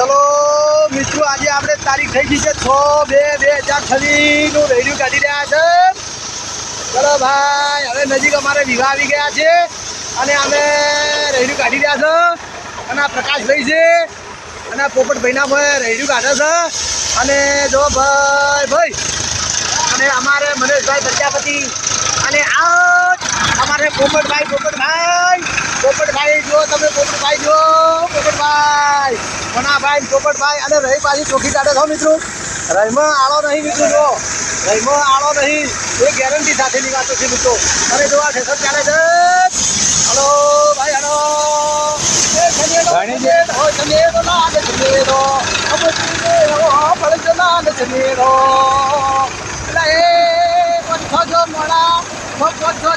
ચલો મિત્રો, આજે આપણે તારીખ થઈ ગઈ છે 6/2/2026 નું રેડિયો કાઢી રહ્યા છે. ચલો ભાઈ, હવે નજીક અમારે વિવાહ આવી ગયા છે અને અમે રેડિયો કાઢી રહ્યા છે. અને આ પ્રકાશભાઈ છે અને આ પોપટભાઈના ભાઈ રેડિયો કાઢે છે. અને જો ભાઈ અને અમારે મનેશભાઈ પ્રજાપતિ અને આ અમારે પોપટભાઈ જો તમે પોપટભાઈ મનાભાઈ પોપટભાઈ અને રહી પાછી ચોખી કાઢે છો મિત્રો. રહીમાં આળો નહીં મિત્રો, જો રહીમાં આળો નહીં એ ગેરંટી સાથેની વાતો છે મિત્રો. અને જો આ ઠેસર ચાલે છે. હલો ભાઈ, હલો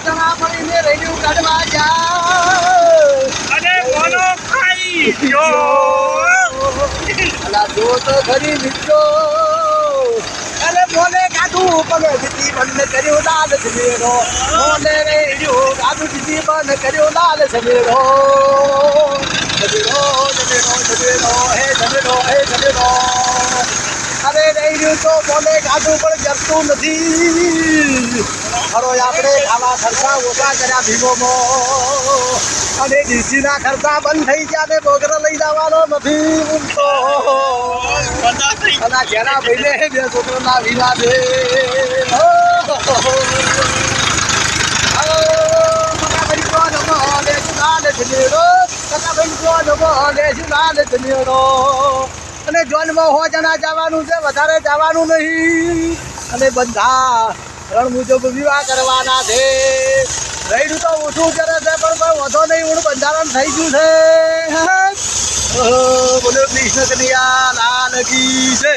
જણા મળીને રેડિયો કાઢવા જાય. જો તો ખરી મિત્રો, અરે બોલે કાઢું પણ સ્થિતિ બંધ કર્યો લાલ સમેરો. બોલે રેડિયો કાઢું સ્થિતિ બંધ કર્યો લાલ સમેરો. અરે રેડિયો તો બોલે કાઢું પણ જરતું નથી. ખરો આપણે ખાવા ખર્ચા ઓછા કર્યા ભીમોમાં અને ડીસીના ખર્ચા બંધ થઈ ગયા ને બોગરા લઈ જવાનો નથી ઊંઘતો. અને ઘેરા ભાઈને 2 છોકરાના વિવાહ છે. અને જોનમાં 100 જણા જવાનું છે, વધારે જવાનું નહીં. અને બધા રણ મુજબ વિવાહ કરવાના છે. રહીડું તો ઓછું કરે છે પણ કોઈ વધો નહીં. હું બંધારણ થઈ ગયું છે. બોલો કૃષ્ણ કનૈયા લાલ કી જય.